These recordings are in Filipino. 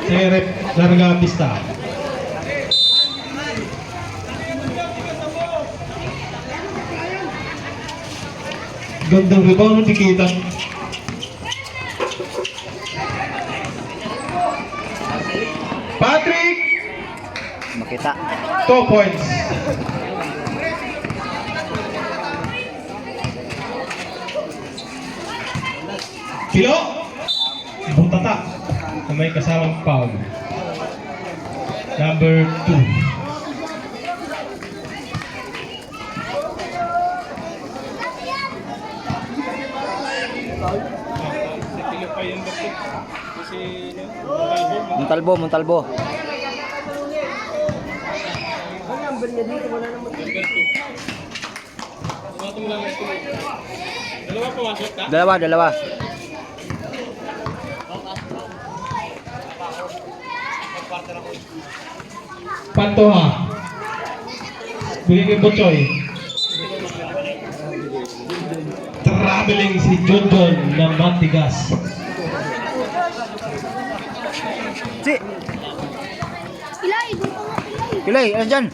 Rep Larga Pista. Gandang rebound, dikita. Patrick! Makita. 2 points. Pilo! Butata na may kasamang foul. Number 2. Montalbo. Dalawa. Pantoha. Bigyan kay Bochoy. Traveling si John ng Matigas. Si. Kilay, ano dyan?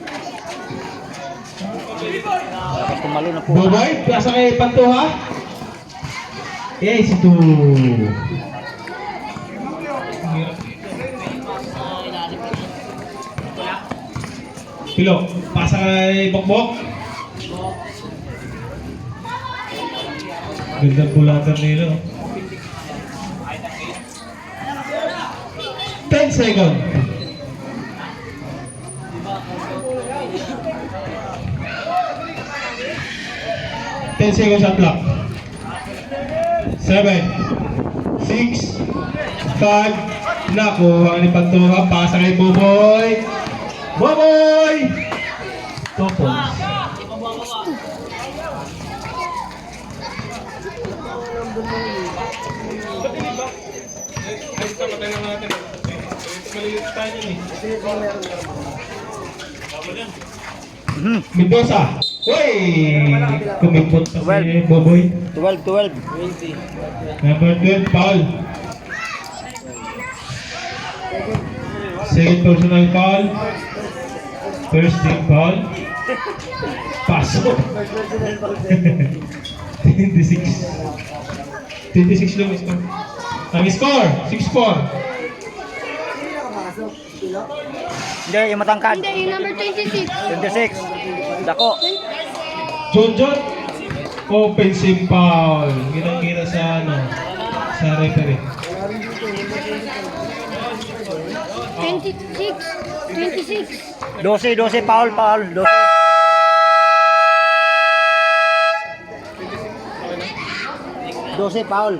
Tapos tumalo na po. Boboy, plasa kay Pantoha. Yes, ito. Pilo, pasa kay Bokbok. Ganda bulatan nila. 10 seconds. 10 seconds shot clock. 7, 6, 5. Nakuha ni Pantoha. Pasa kay Boboy. Boboy! 2 points. Mendoza. Uy! Kumipot pa si Boboy. 12. Number 12, foul. Second personal foul. First team foul. Pasok. 26. 26 lang score. Ang score, 6-4. Hindi, yung matangkad. Hindi, yung number 26. 26. Dako. John. Offensive foul. Ginang-gira sa sa referee. 26. 12, foul. 12. Foul.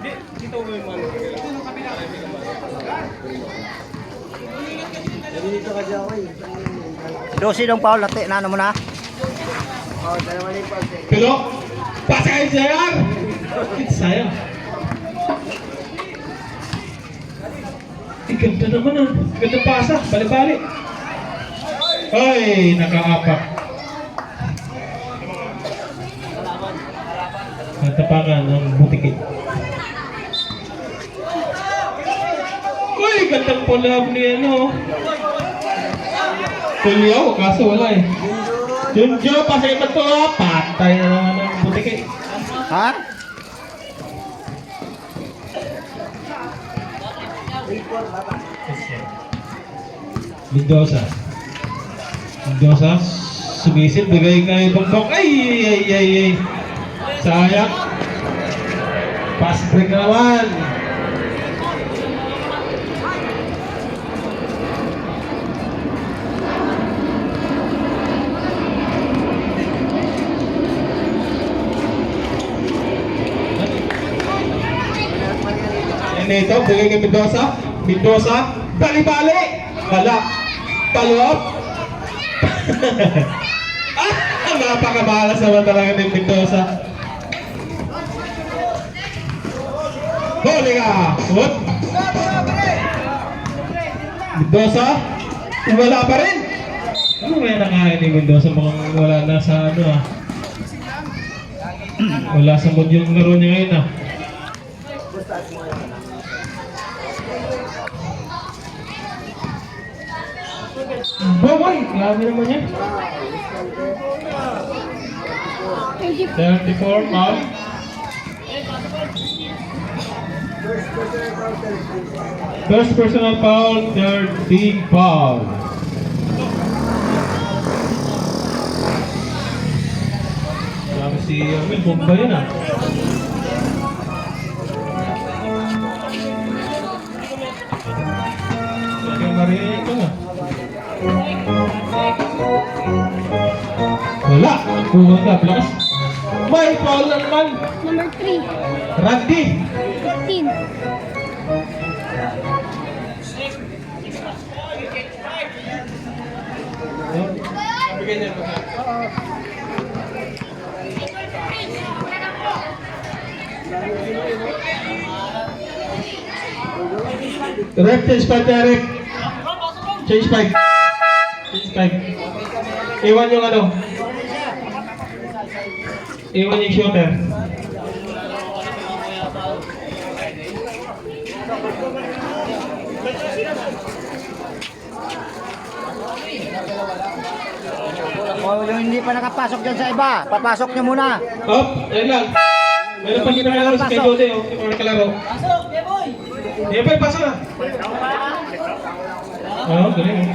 12 dong foul, lati na ano mo na. Pilo, pasa kay Sayar. Sayang. Ganda naman Ganda pasa. Balik-balik. Ay, nakaapak. Natapangan ng butikit. Uy, gandang pull-up ni Tulyaw, kaso wala Junjo, pasay pa ito. Patay na naman ng butikit. Ha? Mendoza, sumisid, bigay kay Bongbong. Ay. Sayang. Pass break naman. Ito, bigay kay Mendoza, bali-bali. Wala. Follow-up. Napakamalas naman talaga ni Mendoza. Huli ka! What? Mendoza? Wala pa rin! Ano kaya nakain ni Mendoza? Mukhang wala na sa wala sa mood yung laro niya ngayon Boy, grabe naman yan. 34, foul. First personal foul, third team foul. Grabe si Amil, bomba yun ah. Lagi marinig ito ah. Wala, kuha ka, plus. May foul na naman. Number 3. Randy. 15. Rep, change 5 na rep. Change 5. Change 5. Iwan yung ano. Iwan yung shooter. O yung hindi pa nakapasok dyan sa iba, papasok nyo muna. Up, ayun lang. Meron pa hindi nakalaro si Kay Jose, oh. Hindi pa nakalaro. Pasok, pasok na. Oo, galing.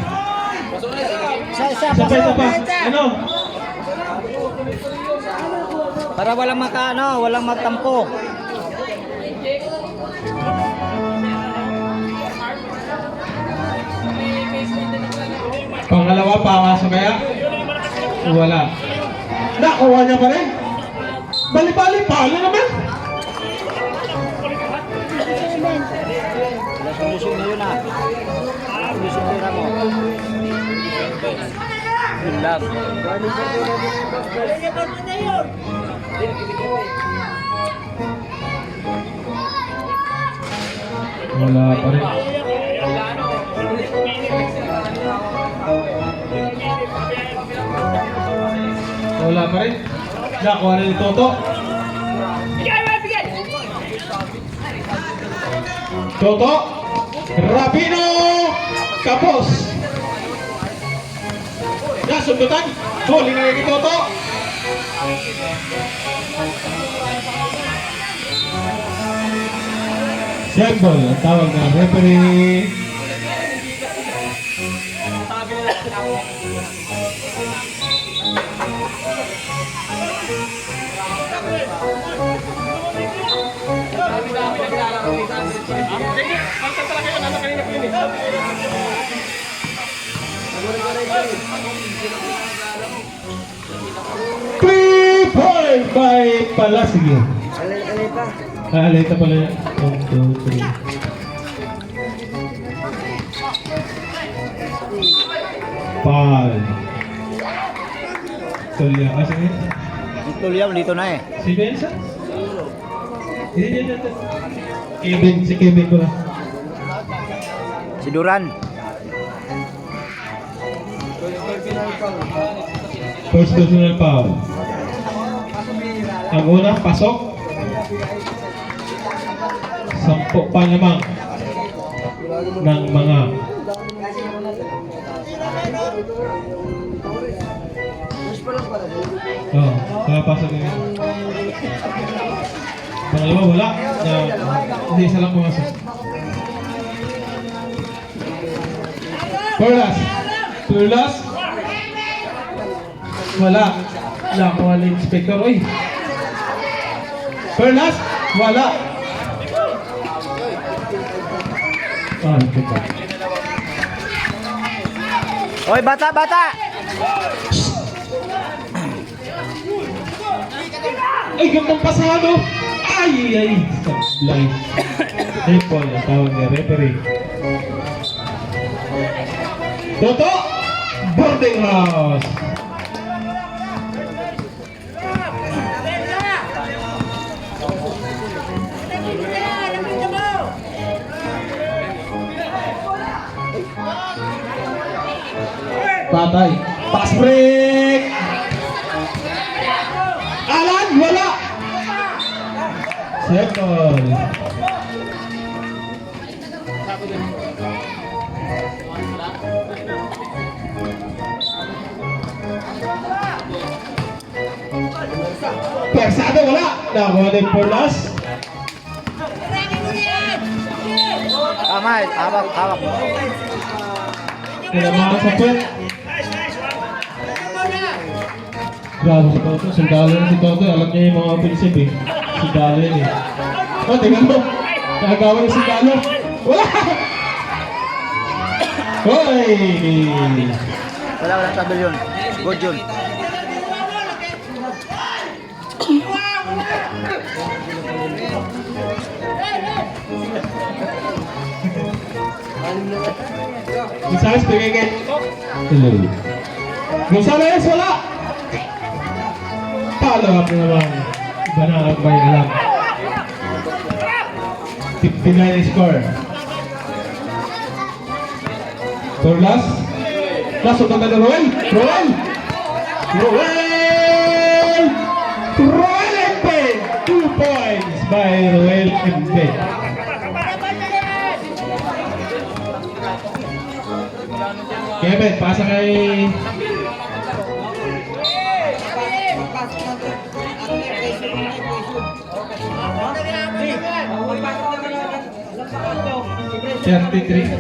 Isa Isa pa. Ano? Para walang walang magtampo. Pangalawa, pakasok kaya? Wala. Nakuha niya pa rin. Bali-bali, palo naman. Lusong na yun ah. Lusong tira mo. Yun lang. Wala pa rin. Wala pa rin. Nakuha rin ni Toto. Toto. Rapino. Kapos. Nasundutan. Huli na ni Toto. Symbol. Ang tawag na referee. Three-point by Palacio. Alita pala yan. 1, 2, 3. Foul. Tulya. Asan yun? Tulyam dito na eh. Si Benson? Hindi. Kevin, si Kevin ko lang. Si Duran. First personal foul. Ang una, pasok. 10 pa lamang ng mga papasok na yun. Pangalawa, wala. Hindi, isa lang pumasok. Perlas. Wala. Nakuha ni Inspector. Uy. Perlas. Wala. Ito pa. Hoy, bata! Ay, gandang pasado. Ay. Sablay. Triple. Ang tawag niya. Referee. Toto. Boarding house. Patay. Pass break. Alan, wala. Second. Ado, wala. Nakuha din for last. Tama, hawak. Kinamahan sa puwet. Grabe si Toto. Sundalo na si Toto. Alam niya yung mga offensive eh. Sundalo yun eh. Oh, tingnan mo. Nakagawa yung sundalo. Wala! Hoy! Walang tabel yun. Good yun. Gonzales, bigay kay... Hello. Gonzales, wala! Follow up na naman. Iba na ang may alam. 59 score. For last. Last of the Roel! Roel! Roel! Roel Empe! 2 points by Roel Empe. Kevin, pasa kay... $33.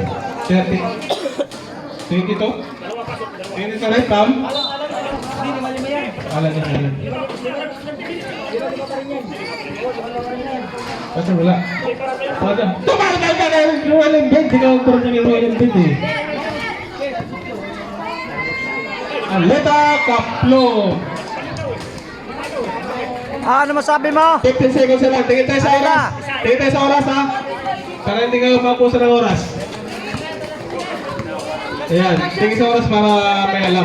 22? 22 rin, Pam? Alam niya yun. Basta wala. Tumagal ka na yung Roel Embiid. Tinawag niya yung Roel Embiid eh. Aleta Kaplo. Ano masabi mo? 15 seconds na lang. Tingin tayo sa oras. Tingin tayo sa oras ha. Para hindi kayo mapusa ng oras. Ayan. Tingin sa oras para may alam.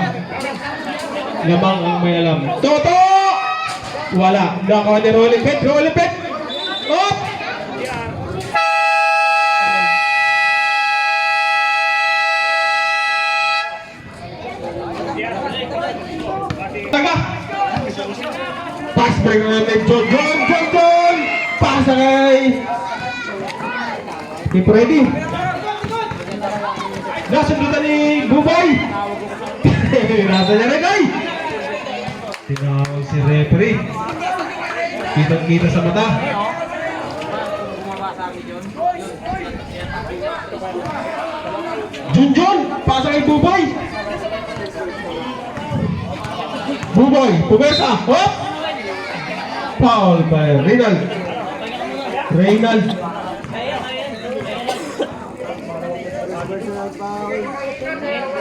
Lamang ang may alam. Toto! Wala. Nakawa ni Rolling Pet. Rolling Pet! Op! Taga! Pass break na natin. John! Pasa kay... Hindi ready. Nasundutan ni Bubay. Nasa niya rin ay. Tinawag si referee. Kitang-kita sa mata. Junjun! Pasa kay Bubay. Bubay! Pumersa! Hop! Foul by Reynald.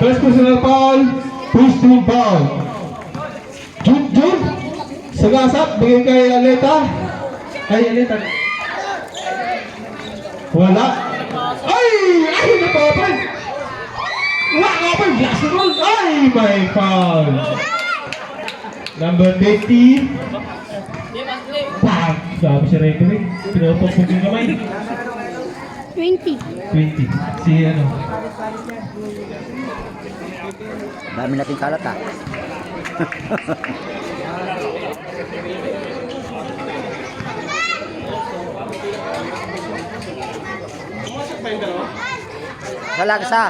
First personal foul, first team foul. Junjun, sagasap, bigay kay Aleta. Ay, Aleta. Wala. Ay, napapan. Wakapan, blast roll. Ay, may foul. Number 50. Bang! Sabi si referee, pinapagpag yung kamay. 20. 20. Si ano? Dami nating kalat ha. Isa.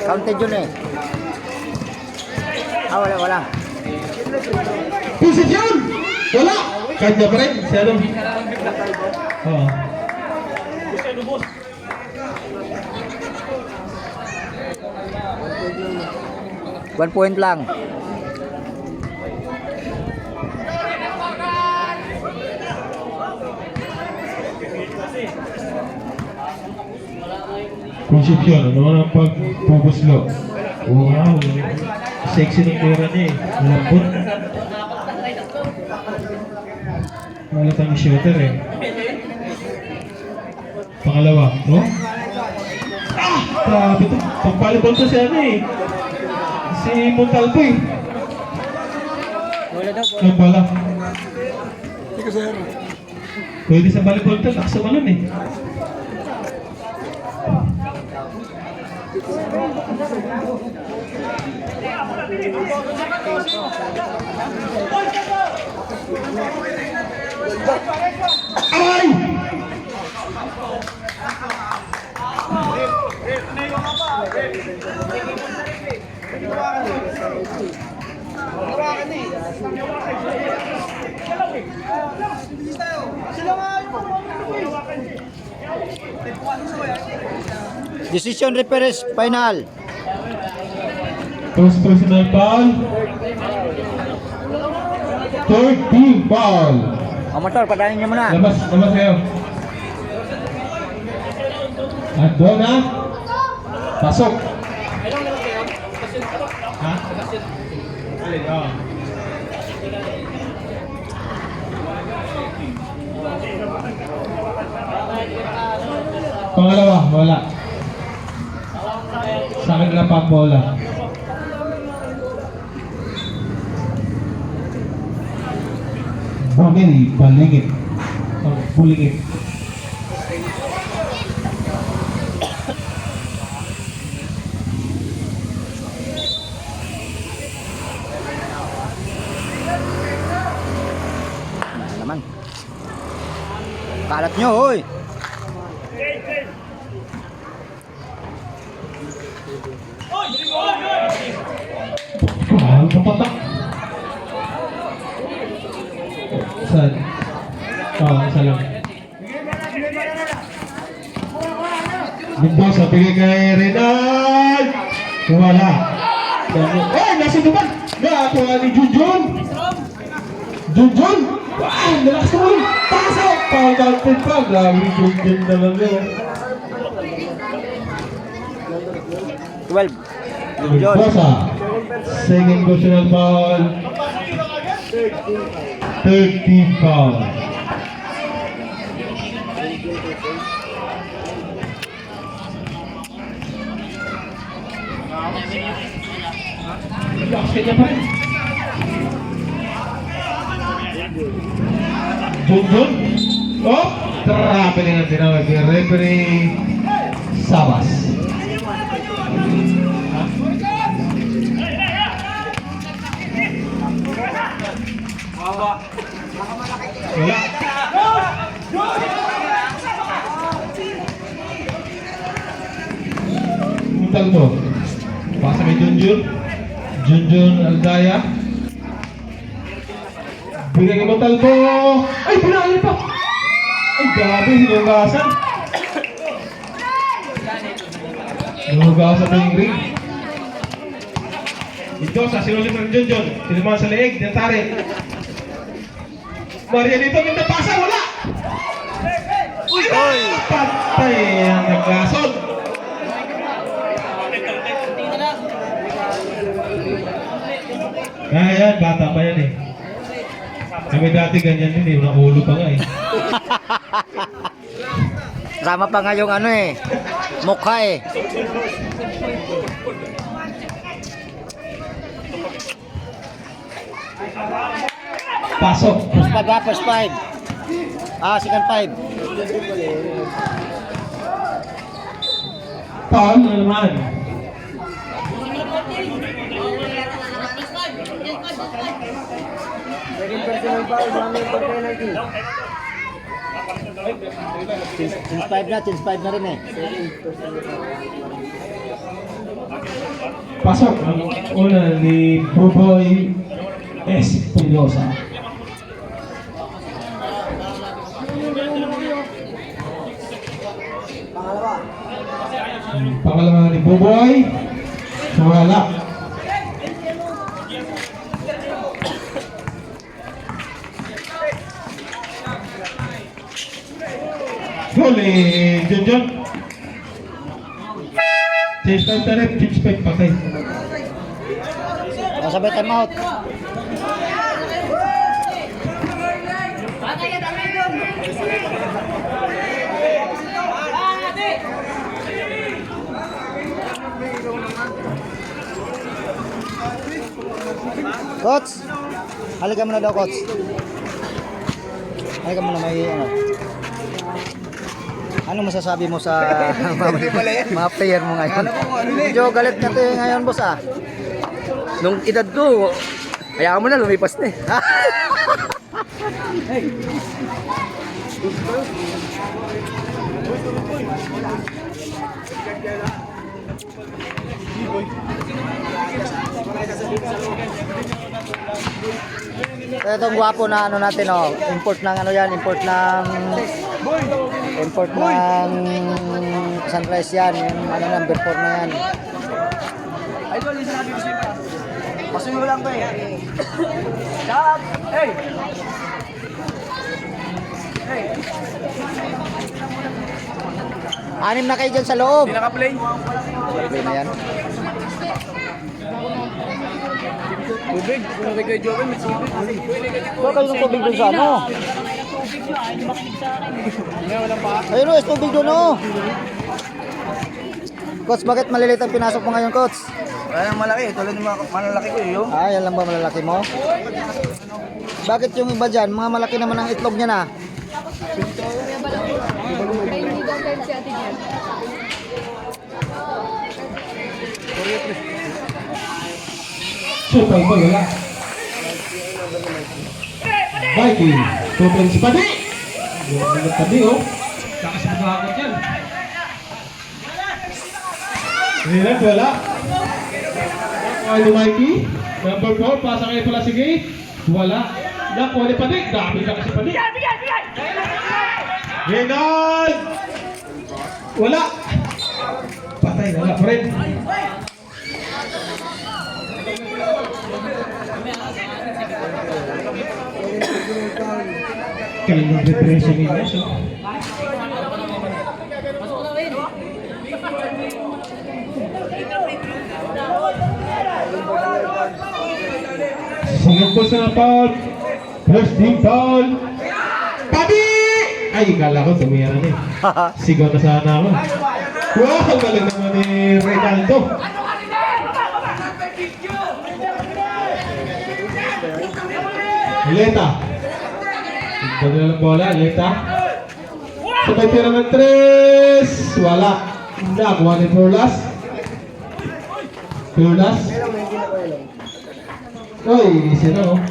Counted yun eh. Wala. Posisyon! Wala! Kanya pa rin. Si ano? Oo. 1 point lang. Posisyon, ano ang pagpupuslo? Wow! Sexy ng pera niya eh. Lambot. Malatang yung shooter eh. Pangalawa, no? Grabe ito. Pagbalibol to si ano eh. Si Montalvo eh. Nagbala. Pwede sa volleyball to, nakasamalan eh. Ay! Decision referees final. First personal foul. Third team foul. Amator, padanin niyo muna. Labas kayo. At doon na. Pasok. Ha? Alin, oh. Pangalawa, wala. Sa akin na pa bola. Balingit. Bulingit. Naman. Kalat nyo, hoy. Ang kapatak. Saan? Isa lang. Mendoza, bigay kay Renal. Wala. Eh, nasa duman. Nakakuha ni Junjun. Junjun. Wow, nalakas mo rin. Pasok. Pang-counted pa. Grabe ni Junjun naman yun. 12. Mendoza. Second personal foul. Third team foul. Basket niya pa rin. Junjun. Oh! Trape rin ang tinawag ni referee Sabas. Wala. Muntag mo. Pasa kay Junjun. Junjun Aldaya. Bigay kay Montalvo. Ay, pinali pa. Ay, grabe, hinugasan. Hinugasan na yung ring. Ito, sa sinulit ng Junjun. Sinuman sa leeg, Dentare. Maria dito, minta pasa, wala. Uy, patay ang naglason. Yan, bata pa yan eh. Kami dati ganyan din eh, ulo pa nga eh. Sama pa nga yung ano eh. Mukha eh. Pasok. First 5 ba? First 5. Second 5. Foul na naman. Since 5 na rin eh. Pasok ang una ni Buboy Espinosa. Pangalawa ni Buboy. Wala. Huli, Junjun. Change time tarif, change spike patay. Sabay time out. Coach, halika muna daw, coach. Halika muna, may ano. Ano masasabi mo sa mga player mo ngayon? Medyo galit na tayo ngayon, boss ah. Nung edad ko, hayaan mo na, lumipas na eh. Itong gwapo na ano natin, oh. Import ng ano yan, import ng Sunrise yan. Yung ano, number 4 na yan. Idol, yung sinabi ko sa'yo. Pasuyo lang ko eh. Stop! Hey! Hey! 6 na kayo dyan sa loob. Hindi naka-play. Okay na yan. Tubig. Kung kay Joven, may sipit. Huwag kayo ng tubig doon sa ano. Ayun o, tubig doon o. Coach, bakit malilit ang pinasok mo ngayon, Coach? Wala nang malaki. Tulad ng mga malalaki ko yun. Ah, yan lang ba malalaki mo? Bakit yung iba dyan? Mga malaki naman ang itlog niya na. Super ball, wala. Viking. Tutuloy si Padi. Yung Padi, oh. Kakasabagakot yan. Hirap, wala. Nakuha ni Mikey. Number 4, pasa kayo pala sige. Wala. Nakuha ni Padi. Dami ka kasi Padi. Ganon! Wala. Patay, wala pa rin. Kaling mag-depression nila siya. Singit po sa foul. First team foul. Padi! Ay, kala ko tumira na eh. Sigaw na sana ako. Wow, galing naman ni Reynaldo. Leta. Ito na lang bola, Leta. Sabay tira ng 3. Wala. Nakuha ni Furlas. Furlas. Uy, easy na oh.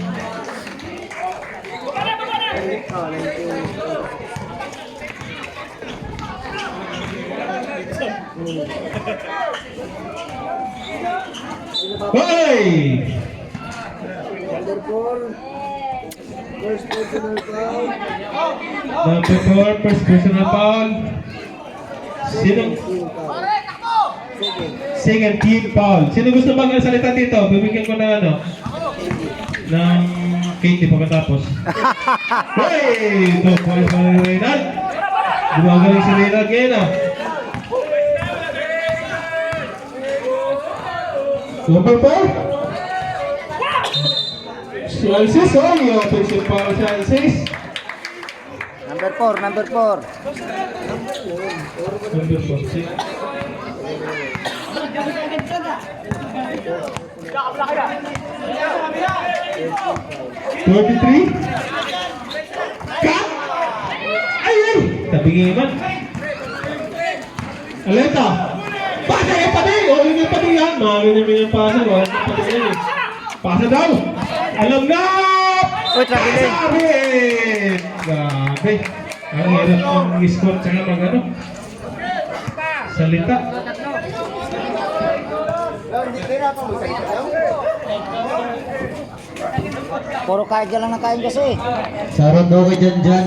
Hey! Number 4, first personal foul. Sino? Second team foul. Sino gusto bang salita dito? Bibigyan ko ng ano? Ng candy pagkatapos. Hey! 2 points para ni Reynald. Gumagaling si Reynald ngayon ah. Number 4. Si Alcis, oh, yung offensive foul si Alcis. Number 4, number 4. Number 4. 23. Cut! Ay, ay! Tabingiman. Aleta. Pasa kay Padi! O, yun yung Padi yan. Mahalin yung pasa. Wala yung Padi yan eh. Pasa daw. Alam na! Uy, trabilin. Sabi! Grabe. Ang hirap ng score tsaka mag ano. Salita. Puro kain ka lang ng kain kasi. Sarap daw kay Jan.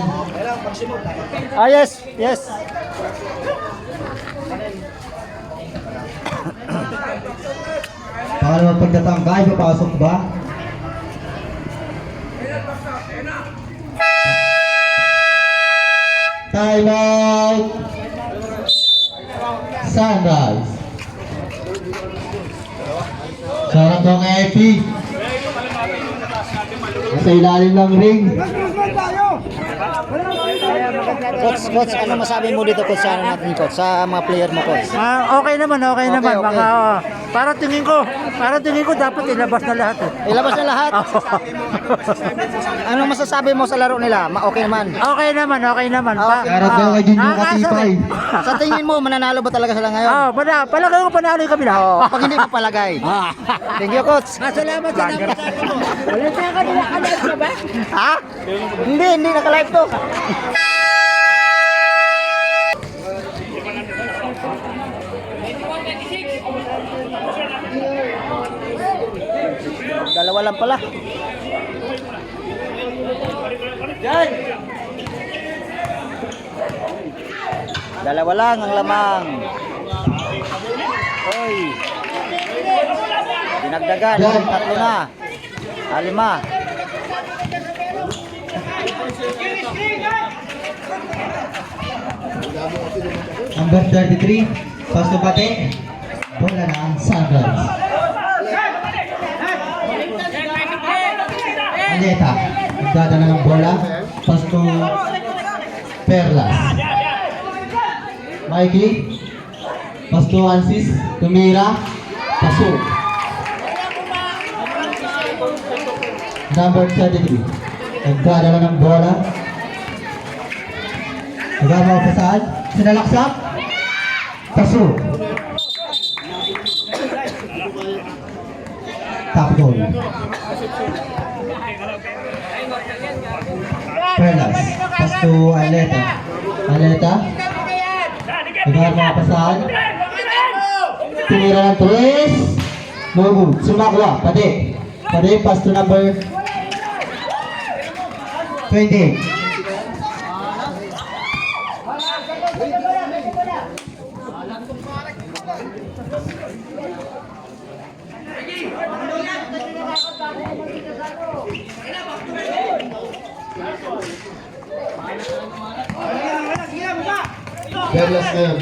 Ah, yes, yes. Para mapagtatangkay, papasok ba? Time out! Sunrise. Sarap daw kay IP. Nasa ilalim ng ring. Coach, ano masabi mo dito, Coach, sa ano natin, Coach? Sa mga player mo, Coach? Okay naman, okay naman. Okay. Mga, para tingin ko dapat ilabas na lahat. Eh. Ilabas na lahat. Anong masasabi mo sa laro nila? Okay naman. Okay naman, okay naman. Okay. Sarap daw kay Junjun Katipay. Sa tingin mo, mananalo ba talaga sila ngayon? Palagay ko panalo yung kabila. Oo, pag hindi pa palagay. Thank you, Coach. Salamat sa napasabi mo. Wala siya kanila, alive ka ba? Ha? Hindi naka-live to. Dalawa lang pala. Dalawa lang ang lamang. Oy. Dinagdagan, tatlo na. Lima. Number 33, pass to bate. Bola na ang Sandals. Aleta, nagdadala ng bola. Pass to Perlas. Mikey, pass to Ansis. Tumira, paso. Number 33, nagdadala ng bola. Nagagawa pa saan? Sinalaksak. Paso. Top goal. Perlas. Pass to Aleta. Aleta. Nagagawa pa saan? Tumira ng 3. No good. Sumakwa. Pade. Pade. Pass to number 20. Perlas na yun.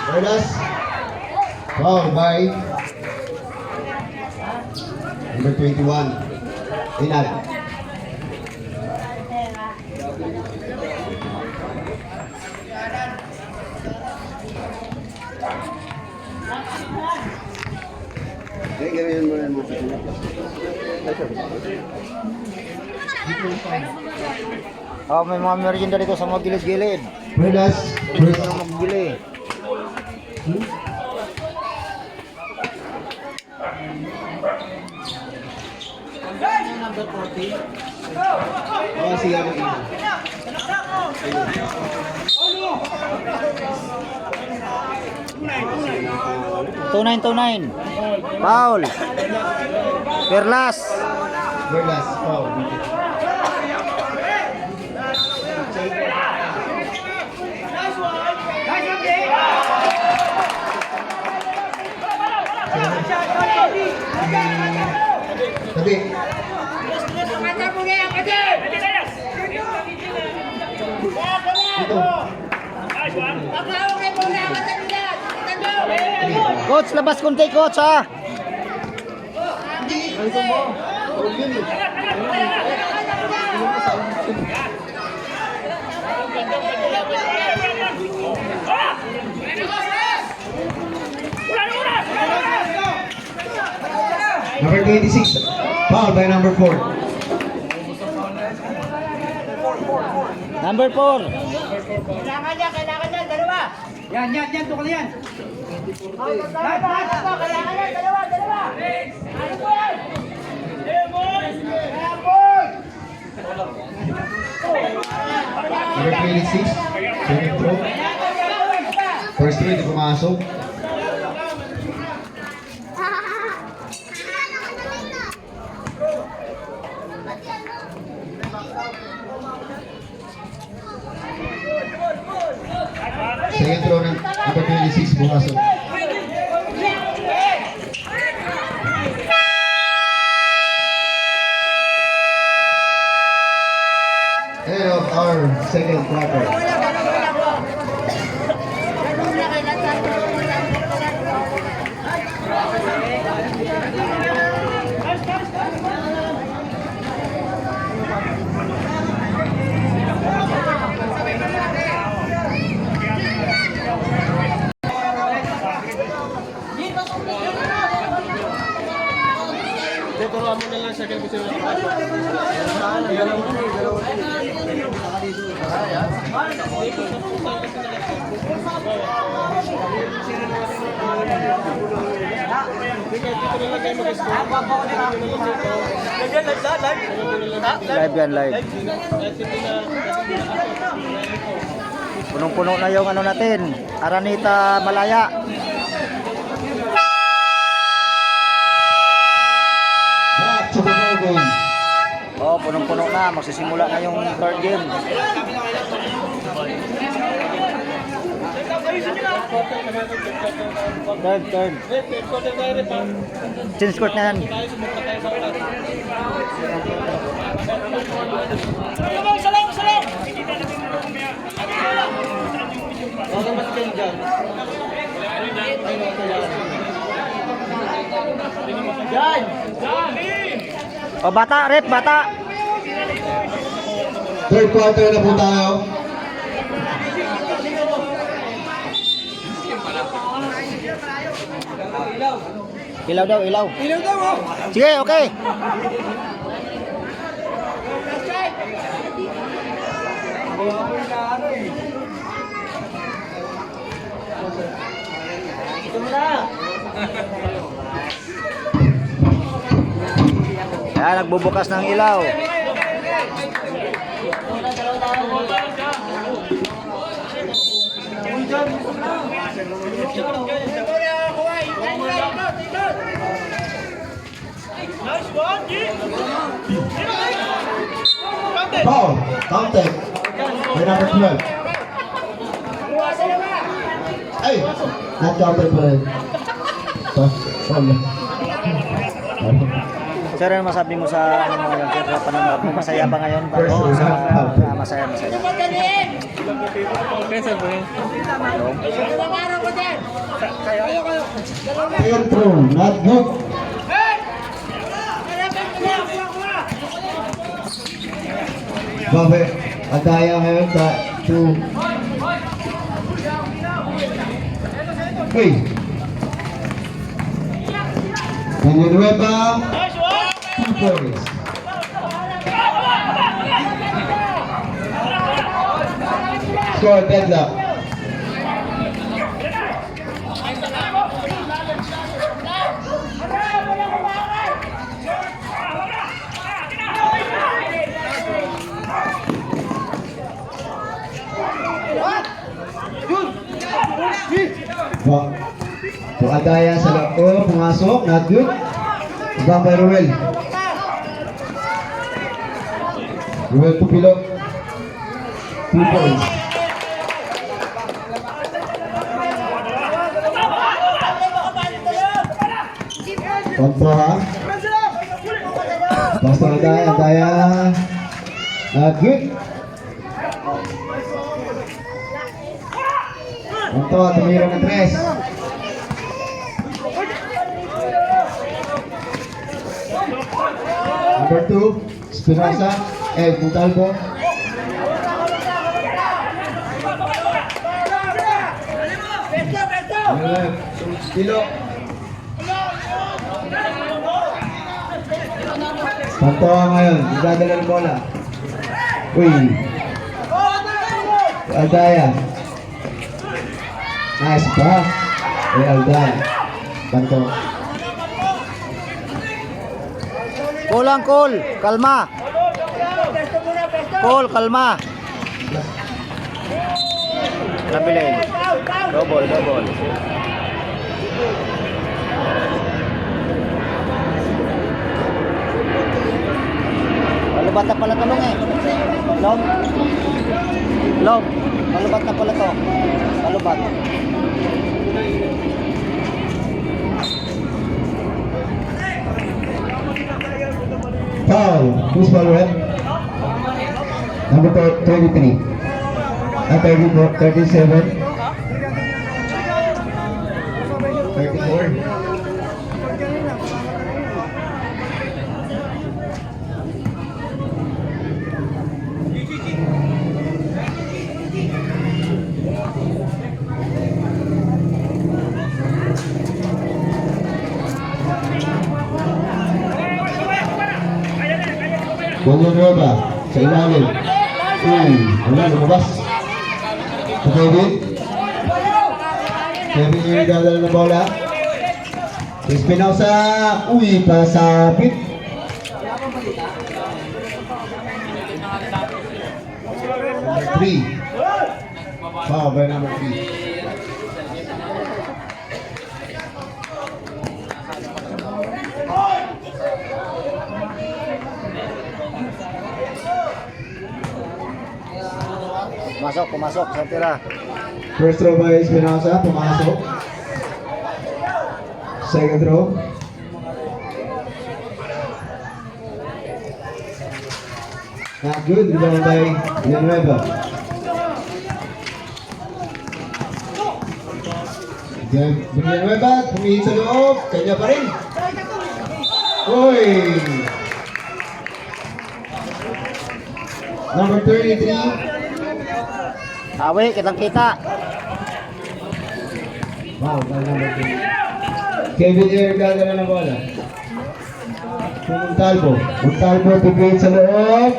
Perlas. Foul by number 21. Inal. Oh, may mga merienda dito sa mga gilid-gilid. Perlas. Hindi na magbili. Oh, siya mo ina. 2929. Foul. Perlas. Perlas. Foul. Tabi. Coach, labas konti, coach, ha? Number 26. Foul by number 4. Number 4. Kailangan niya, dalawa. Yan, tukol yan. Kailangan niya, dalawa. Ano po yan? Number 26. Second throw. First throw, hindi pumasok. Second throw ng number 26, pumasok. End of our second quarter. Live yan, live. Punong-puno na yung ano natin, Aranita Malaya. Back to the ball game. punong-puno na. Magsisimula na yung third game. Third. Change court na yan. O bata, rep, bata. Third quarter na po tayo. Ilaw daw, ilaw. Sige, okay. Ayan, nagbubukas ng ilaw. Foul. Counted. By number 12. Ay! Not counted pa rin. Foul. Sir, ano masabi mo sa ano mo ngayon? Sir, sa panonood mo, masaya ba ngayon? Oo, masaya. Fair throw. Not good. Babe, Adaya ngayon sa 2. Hey! Villanueva. 2 points. Score deadlock. Adaya sa loob, pumasok, not good. Ibang by Ruel. Ruel Tupilok. 2 points. Kontro ha. Basta Adaya. Not good. Kontro, tumira ng 3. Number 2, Espinosa, Montalvo. Stilo. Pantoa ngayon, nagdadala ng bola. Uy. Aldaya. Nice pass. Aldaya. Pantoa. Kulang, cool. Kalma. Cool, kalma. Nabilin. Double. Malubat na pala tulong eh. Long. Malubat na pala to. Malubat. Foul. Who's foul red? Number 33. 34, 37. 34. Villanueva sa ilalim. Wala, lumabas. Kevin yung dadala ng bola. Espinosa. Pasapit. Number 3. Foul by number 3. pumasok sa tira. First throw by Espinosa, pumasok. Second throw. Not good, rebound by Villanueva. Villanueva, pumihit sa loob, kanya pa rin. Uy! Number 33. Awi, kitang-kita. Wow, number 3. Kevin Air gagana ng bola. Montalvo. Montalvo pipihit sa loob.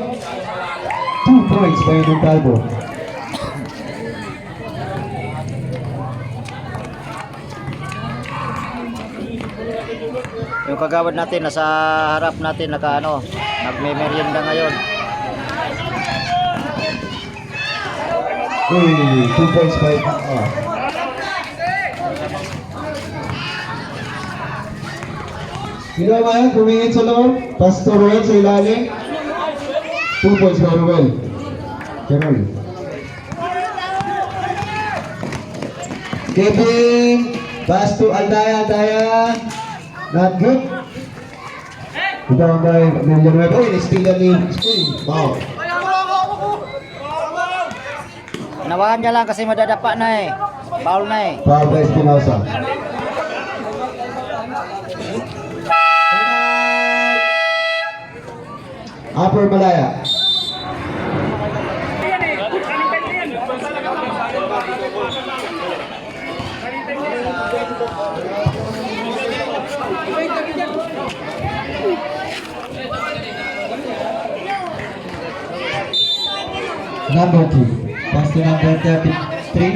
2 points by Montalvo. Yung kagawad natin, nasa harap natin, nagme-merienda ngayon. Uy, 2 points by Ginawa yan, pumingit sa loob. Pass to Ruel sa ilalim. 2 points by Ruel. Carol. Kevin. Pass to Aldaya. Aldaya. Not good. Ito by Villanueva. Uy, na-steal ni Spoon. Wow. Nawahan niya lang kasi madadapa na eh. Foul na eh. Foul by Espinosa. Upper Malaya. Number 2. Pass to number 33.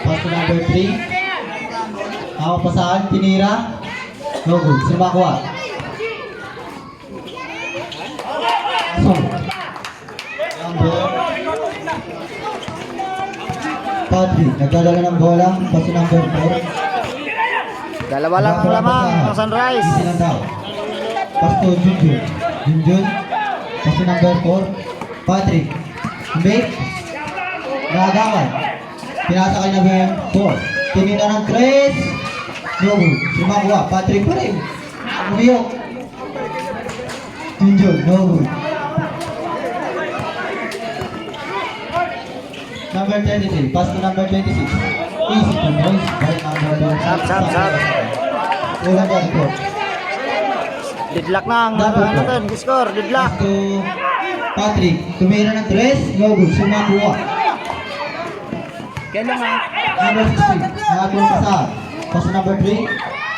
Pass to number 3. Ako pasahan, tinira. No good. Sino makuha? So, number Patrick, nagdadala ng bola. Pass to number 4. Dalawa lang ang lamang ng Sunrise. Easy lang daw. Pass to Junjun. Junjun. Pass to number 4. Patrick. Make. Nagawan. Pinasa kay number 4. Tinira ng Chris. No good. Sumakuha. Patrick pa rin. Umiyok. Junjun. No good. Number 23. Pass to number 26. Easy to boys. By number 2. Sab. Ulang yan ito. Didlock na ang natin. Score. Didlock. Pass to Patrick. Tumira ng 3. No good. Sumakuha. Kailangan. Number 16. Nakagawa pa sa. Pass to number 3.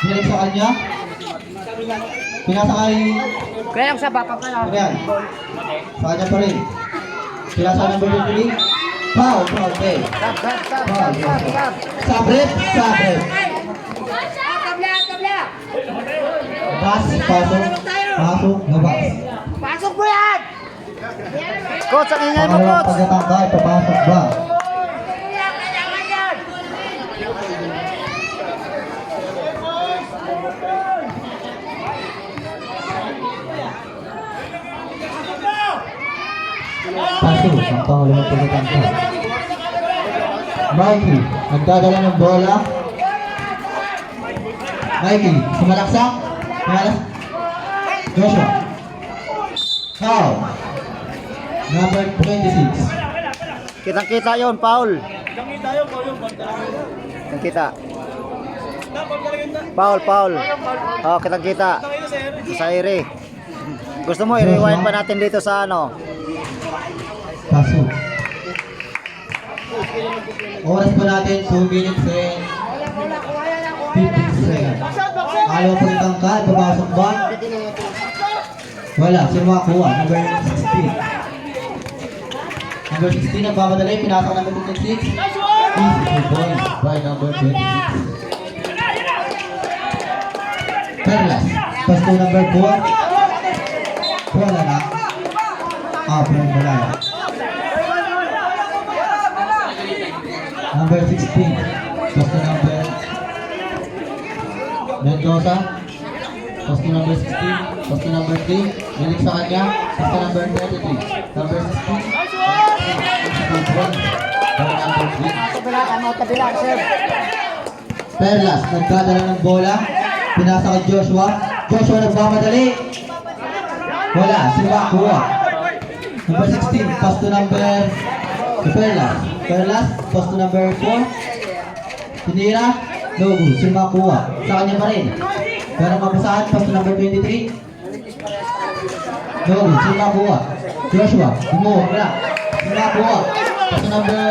Direct sa kanya. Pinasa kay Kailangan sa baka pa lang. Ayan. Sa kanya pa rin. Pinasa number 3. Foul. Okay. Sab. Sabret. Pasok. Labas. Pasok mo yan! Coach, ang ingay mo, Pangalawang coach. pagkatangkay. Papasok ba? Pasok. Ang pangalawang pagkatangkay. Mikey. Nagdadala ng bola. Mikey. Sumalaksak. Joshua. Foul. Number 26. Kitang-kita yon, Paul. Kitang-kita. Paul. Oh, kitang-kita. Sa ere. Gusto mo i-rewind pa natin dito sa ano? Pasok. Oras pa natin 2 minutes and 50 seconds. Alaw po yung tangka. Pumasok ba? Wala. Sino makakuha? Number 16. Number 16 nagbamadali. Pinasok number 26. Easy points by number 26. Perlas. Pass to number 4. Wala na. Pero wala. Number 16. Pass to number Mendoza. Pass to number 16. Pass to number 3. Nilik sa kanya. Pass to number 33. Number 16. Tutuan. Baka number 3. Kabila, kabila, sir. Perlas, nagdadala ng bola. Pinasa kay Joshua. Joshua nagmamadali. Wala, si Makua. Number 16, pass to number Perlas. Perlas, pass to number 4. Tinira, no good. Si Makua. Sa kanya pa rin. Pero mapasahan, pass to number 23. No good. Si Makua. Joshua, gumawa, wala. Si Makua. Pass to number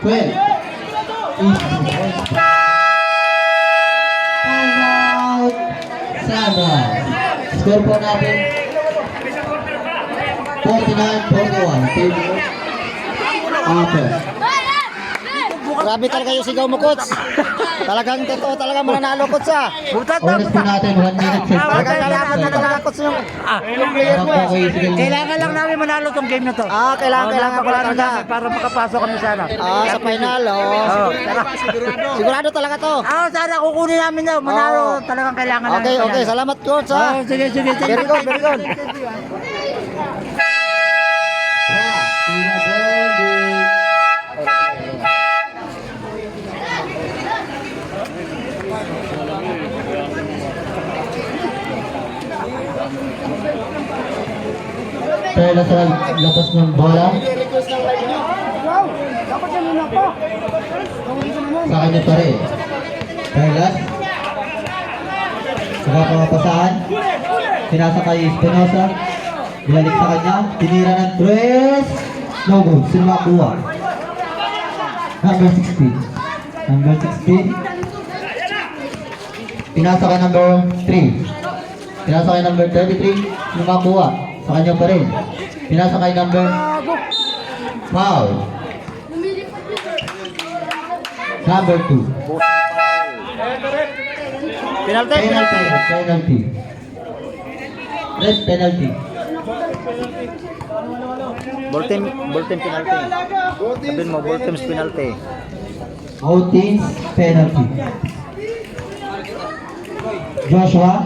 12. Timeout! Sunrise. Score po natin 49-41. Upper. Grabe talaga yung sigaw mo, coach. Talagang totoo, talagang mananalo, coach, ah. Butat na, Oras po natin 1 minute Talagang kailangan na talaga, coach, yung player mo, eh. Kailangan lang namin manalo tong game na to. Kailangan ko lang talaga. Para makapasok kami sana. Sa final, oh. Sigurado talaga to. Sana kukunin namin daw. Manalo talagang kailangan namin. Okay, salamat, coach, ha. Sige. Very good, very good. Perlas sa labas ng bola. Sa kanya pa rin. Perlas. Saka pamapasahan. Pinasa kay Espinosa. Bilalik sa kanya. Tinira ng tres. No good. Sino makuha? Number 16. Number 16. Pinasa kay number 3. Pinasa kay number 33. Sino makuha? Sa kanya pa rin. Pinasa kay number foul. Number 2. Penalty. Penalty. Red penalty. Ball team penalty. Sabihin mo, ball team's penalty. Outings penalty. Joshua.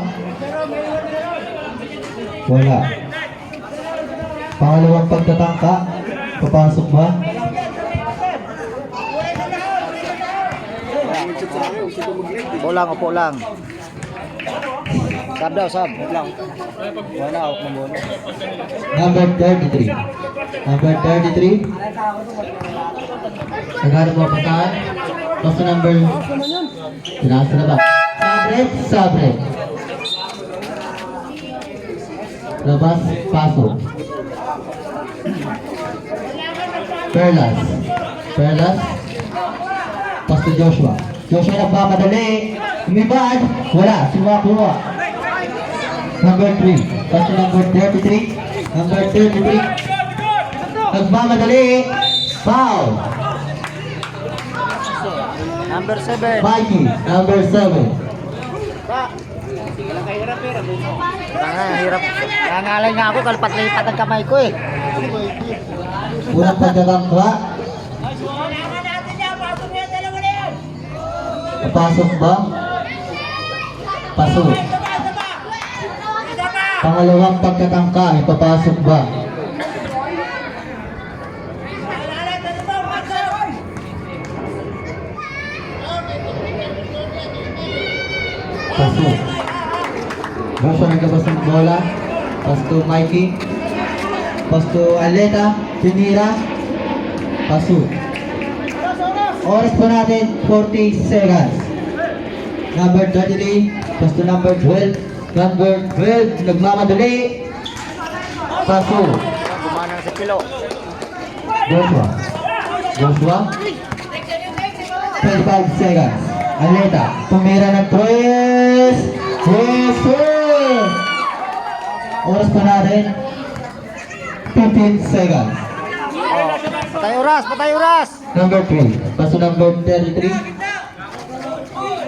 Wala. Pangalawang pagtatangka. Papasok ba? Upo lang. Sab daw, sab. Wala, out mo muna. Number 33. Number 33. Nagano mo patahan. Basta number. Tinasa na ba? Sabret. Labas, pasok. Perlas. Pass to Joshua. Joshua nagmamadali. Umibad. Wala. Sumakuha. Number 3. Pass to number 33. Number 33. Nagmamadali. Foul. Number 7. Mikey. Number 7. Hirap. Nangalay nga ako, kalpat-lipat ang kamay ko, eh. Unang pagkakangkla. Papasok ba? Pasok. Pangalawang pagkatangka, ipapasok ba? Pasok. Joshua naglabas ng bola. Pass to Mikey. Pass to Aleta. Tinira. Pasok. Oras po natin, 40 seconds. Number 33, pass to number 12. Number 12, nagmamadali. Paso. Kumanang sa kilo. Joshua. 25 seconds. Aleta, tumira ng 3. Yes, sir! Oras po natin, 15 seconds. Patay oras. Number 3. Pass to number 33.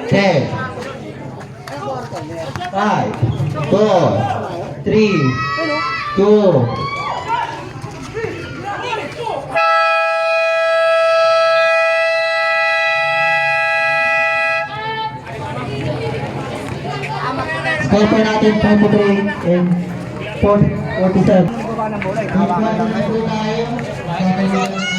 10. 5. 4. 3. 2. Score po natin 43 and 47. Baba ng bola, eh. Hawakan lang kayo. Tayo.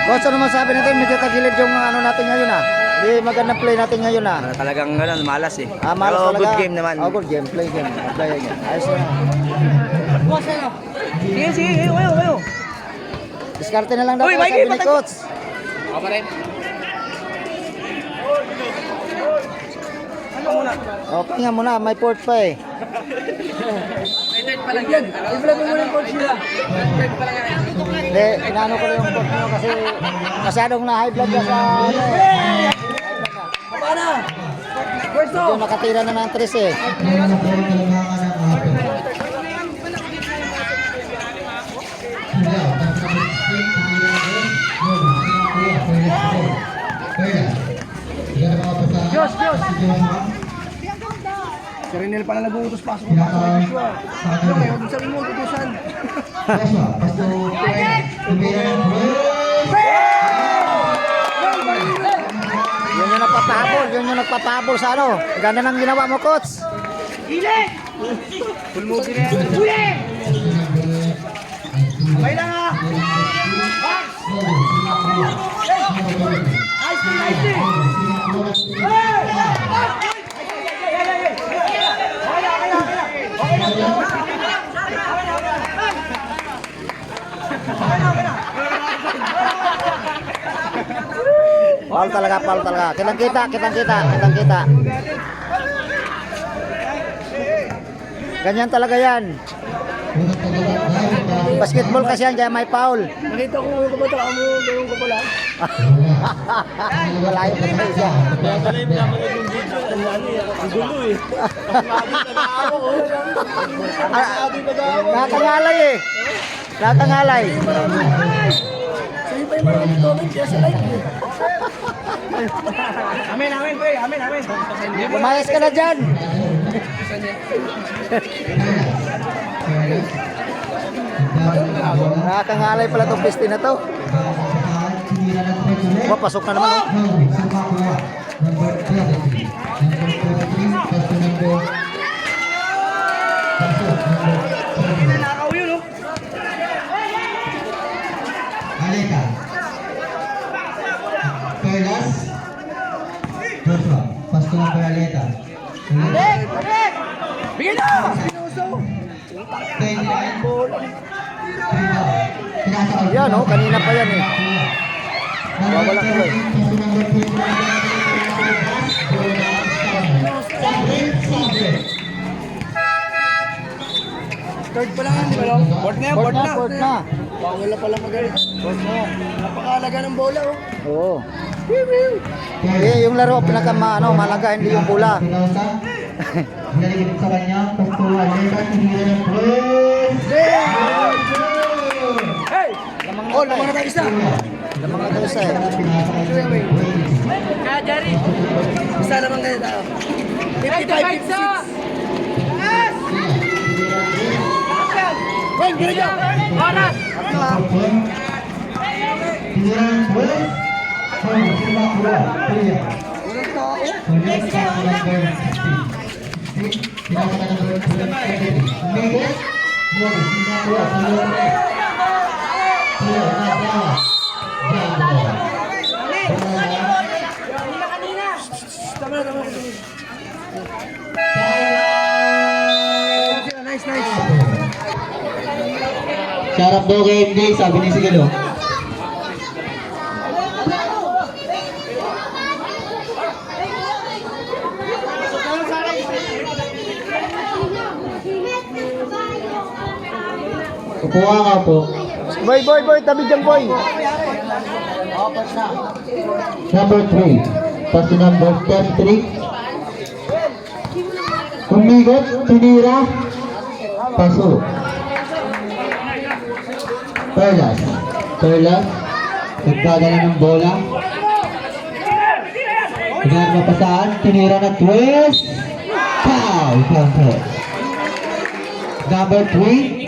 Coach, ano masabi natin? Medyo tagilid yung ano natin ngayon ah. Di magandang play natin ngayon ah. Talagang malas eh. Malas Pero talaga. good game naman. Oh, good game. Play game. Play game. Ayos na. Sige, sige, kayo. Diskarte na lang daw Uy, sabi Mikey, ni Coach. Ako pa rin. Ano muna? Okay nga muna, may port pa eh. I-vlog mo muna yung coach nila. Hindi, inaano ko lang yung port nyo kasi masyadong na high blood ka sa ano eh. Paano? Pwesto! Medyo nakatira na ng 3 eh. Diyos! Si Renel pala nag-uutos pasok ng pasok ng Joshua. Ano kayo? Huwag sabihin mo, utusan. Yun yung nagpapahabol, yun yung nagpapahabol sa ano. Ganda ng ginawa mo, Coach. Full move din yan. May lang ha! Box! Foul talaga, foul talaga. Kitang-kita. Ganyan talaga yan. Basketball kasi yan, kaya may foul. Nakita ko yung kabataan mo, gano'n ko pala. Malayo pa tayo siya. Nakatangalay eh. Nakatangalay. Sa'yo pa yung maraming comment kaya sa like mo. Amen, pre. Amen. Lumayas ka na dyan. Nakakangalay pala itong piste na to. Pasok na naman oh. Nakaw yun, oh. Aleta. Perlas. Joshua. Pasto ng Aleta. Bigyan na! Sinuso! 29. Yan oh, kanina pa yan eh. Wawala ko eh. Third pa lang, di ba no? Board na yan, board na. Board na. Bawal na pala magalit. Board na. Napakalaga ng bola, oh. Oo. Yung laro malaga, hindi yung bola. Naligid sa kanya, Pasto Aleta, tinira ng press. Hey! Oh, lamang na tayo isa. Lamang na tayo isa eh. Kaya, Jari. Isa naman kayo tayo. 55-56. Well, gano'n dyan. Oras! Tinira ng press. Sino ba? Unang tao. Tama na. Nice. Sarap daw game day, sabi ni Sigalo. Kukuha nga po. Boy, tabi dyan boy. Number 3. Pass to number 33. Umigot, tinira. Paso. Perlas. Nagkadala ng bola. Tingnan mapasaan. Tinira na twist. Foul. Counter. Number 3.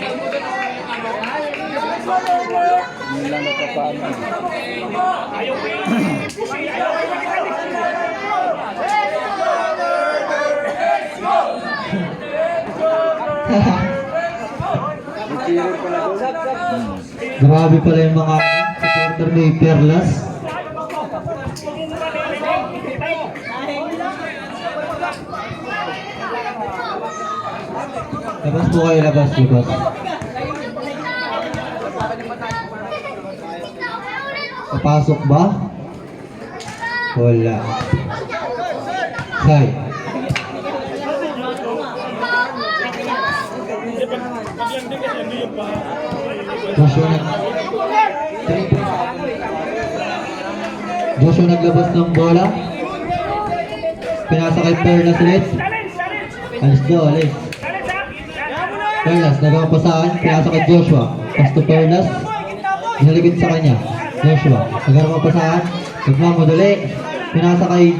Grabe pala yung mga supporter ni Perlas. Labas po kayo, labas. Papasok ba? Wala. Say. Joshua naglabas ng bola. Pinasa kay Perlas ulit. Alis daw, alis. Perlas, nagawa pa saan. Pinasa kay Joshua. Pass to Perlas. Naligid sa kanya. Joshua, nagawa pa saan. Nagmamadali. Pinasa kay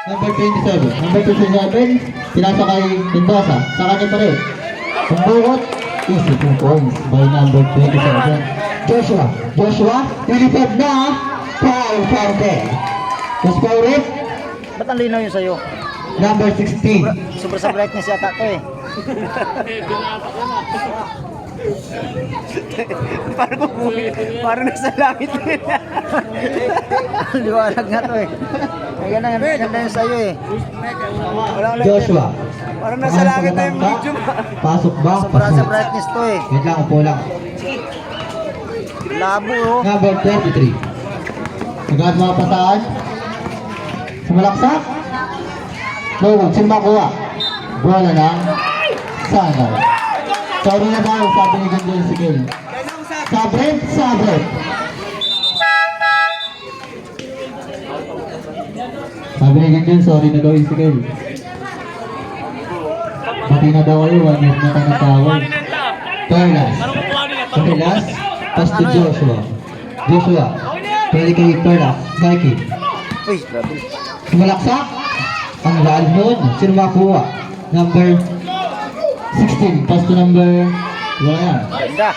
Number 27. Number 27. Pinasa kay Mendoza. Sa kanya pa rin. Pambukot. Easy 2 points by number 27. Joshua. Lilipad na. Foul. Just foul it. Ba't ang linaw yun sa'yo? Number 16. Sobra sa brightness yata to eh. Parang nasa langit din. Liwanag nga to eh. Ay, ganda yun sa'yo eh. Joshua. Parang nasa langit na yung video. Pasok ba? Sobra sa Pasok. brightness to eh. Wait lang, upo lang. Labo oh. Number 33. Agad mga pasaan. Sumalaksak. No, sino makuha? Bola ng Sangal. Sorry na daw, sabi ni Gandol si Gil. Sabret. Sabi ni Gandol, sorry na daw yung si Gil. Pati na daw kayo, 1 year na tayo natawag. Perlas, pass to Joshua. Pwede kay Perlas, Nike. Uy, grabe. Sumalaksak. Ang lalim nun. Sino makuha? Number 16. Pass to number... Wala. Ganda.